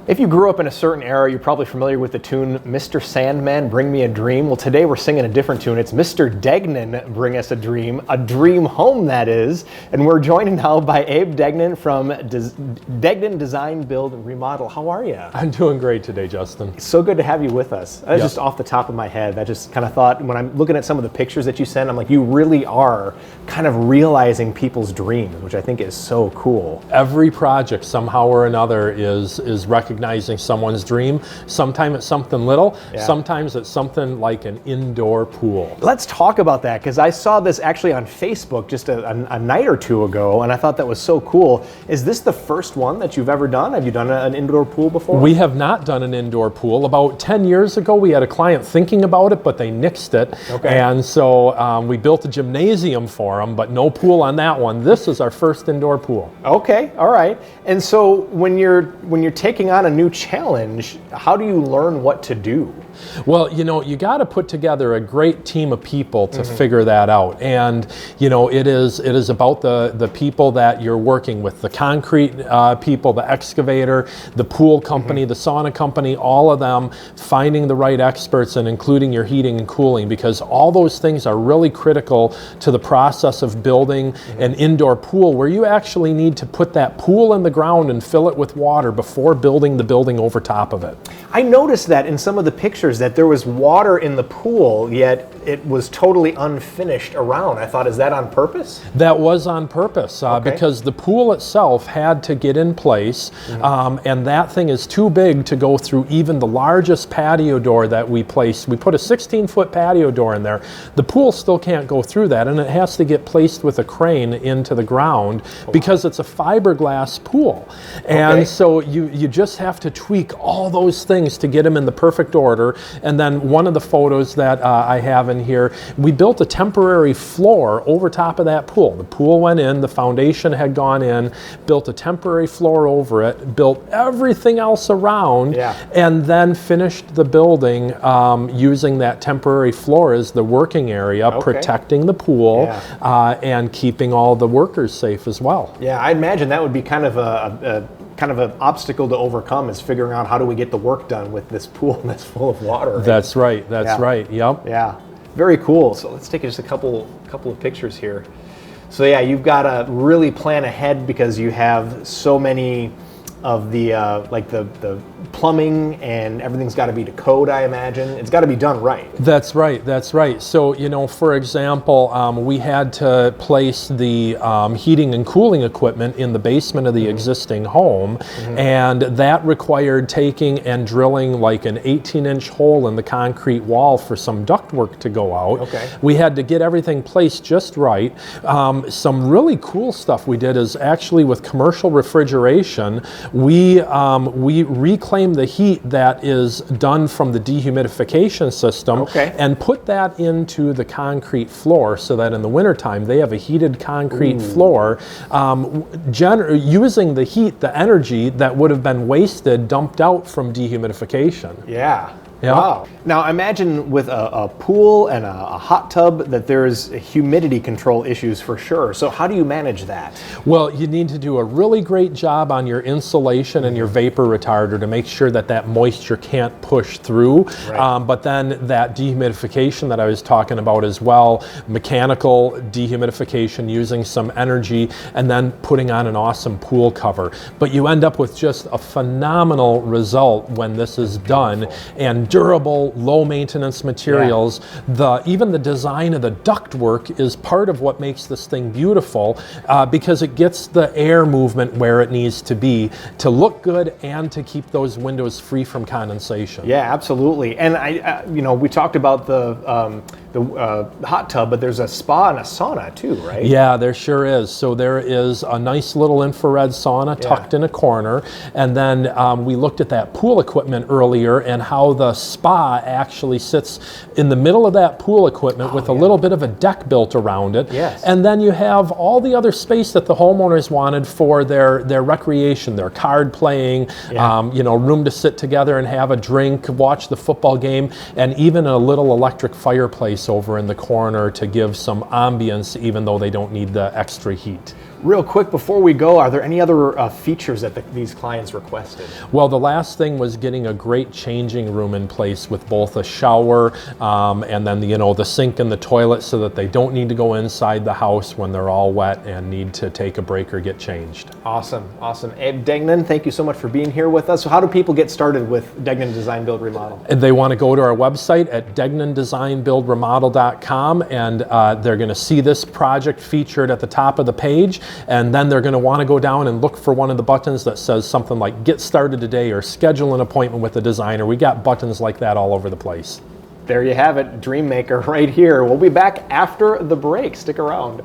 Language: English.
If you grew up in a certain era, you're probably familiar with the tune Mr. Sandman, Bring Me a Dream. Well, today we're singing a different tune. It's Mr. Degnan, Bring Us a dream home that is. And we're joined now by Abe Degnan from Degnan Design-Build-Remodel. How are you? I'm doing great today, Justin. It's so good to have you with us. That's just off the top of my head. I just kind of thought, when I'm looking at some of the pictures that you sent, I'm like, you really are kind of realizing people's dreams, which I think is so cool. Every project, somehow or another, is recognizing someone's dream. Sometimes it's something little, sometimes it's something like an indoor pool. Let's talk about that, because I saw this actually on Facebook just a night or two ago, and I thought that was so cool. Is this the first one that you've ever done? Have you done an indoor pool before? We have not done an indoor pool. About 10 years ago, we had a client thinking about it, but they nixed it. Okay. And so we built a gymnasium for them, but no pool on that one. This is our first indoor pool. Okay, all right. And so when you're taking on a new challenge, how do you learn what to do? Well, you got to put together a great team of people to figure that out. And, it is about the people that you're working with, the concrete people, the excavator, the pool company, the sauna company, all of them, finding the right experts and including your heating and cooling, because all those things are really critical to the process of building an indoor pool, where you actually need to put that pool in the ground and fill it with water before building the building over top of it. I noticed that in some of the pictures that there was water in the pool, yet it was totally unfinished around. I thought, is that on purpose? That was on purpose, because the pool itself had to get in place, and that thing is too big to go through even the largest patio door that we placed. We put a 16-foot patio door in there. The pool still can't go through that, and it has to get placed with a crane into the ground because it's a fiberglass pool. And so you just have to tweak all those things to get them in the perfect order. And then one of the photos that I have in here, we built a temporary floor over top of that pool. The pool went in, the foundation had gone in, built a temporary floor over it, built everything else around, and then finished the building using that temporary floor as the working area, protecting the pool and keeping all the workers safe as well. Yeah, I imagine that would be kind of an obstacle to overcome, is figuring out how do we get the work done with this pool that's full of water. Right? That's right. That's right. Yep. Yeah. Very cool. So let's take just a couple of pictures here. So yeah, you've got to really plan ahead, because you have so many of the the plumbing, and everything's got to be to code, I imagine. It's got to be done right. That's right. That's right. So, for example, we had to place the heating and cooling equipment in the basement of the existing home, and that required taking and drilling like an 18-inch hole in the concrete wall for some ductwork to go out. Okay. We had to get everything placed just right. Some really cool stuff we did is actually with commercial refrigeration, we reclaim the heat that is done from the dehumidification system and put that into the concrete floor, so that in the wintertime they have a heated concrete floor, using the heat, the energy that would have been wasted, dumped out from dehumidification. Yeah. Yeah. Wow. Now imagine with a pool and a hot tub that there's humidity control issues for sure. So how do you manage that? Well, you need to do a really great job on your insulation and your vapor retarder to make sure that that moisture can't push through. Right. But then that dehumidification that I was talking about as well, mechanical dehumidification using some energy, and then putting on an awesome pool cover. But you end up with just a phenomenal result when this is done, and durable, low maintenance materials. Even the design of the ductwork is part of what makes this thing beautiful, because it gets the air movement where it needs to be to look good and to keep those windows free from condensation. Yeah, absolutely. And we talked about the hot tub, but there's a spa and a sauna too, right? Yeah, there sure is. So there is a nice little infrared sauna tucked in a corner, and then we looked at that pool equipment earlier and how the spa actually sits in the middle of that pool equipment with a little bit of a deck built around it. Yes. And then you have all the other space that the homeowners wanted for their recreation, their card playing, room to sit together and have a drink, watch the football game, and even a little electric fireplace over in the corner to give some ambience, even though they don't need the extra heat. Real quick before we go, are there any other features that these clients requested? Well, the last thing was getting a great changing room in place with both a shower and then the sink and the toilet, so that they don't need to go inside the house when they're all wet and need to take a break or get changed. Awesome, awesome. Ed Degnan, thank you so much for being here with us. So how do people get started with Degnan Design Build Remodel? And they want to go to our website at degnandesignbuildremodel.com, and they're going to see this project featured at the top of the page, and then they're going to want to go down and look for one of the buttons that says something like "Get Started Today" or "Schedule an Appointment with a Designer." We got buttons like that all over the place. There you have it, Dream Maker right here. We'll be back after the break. Stick around.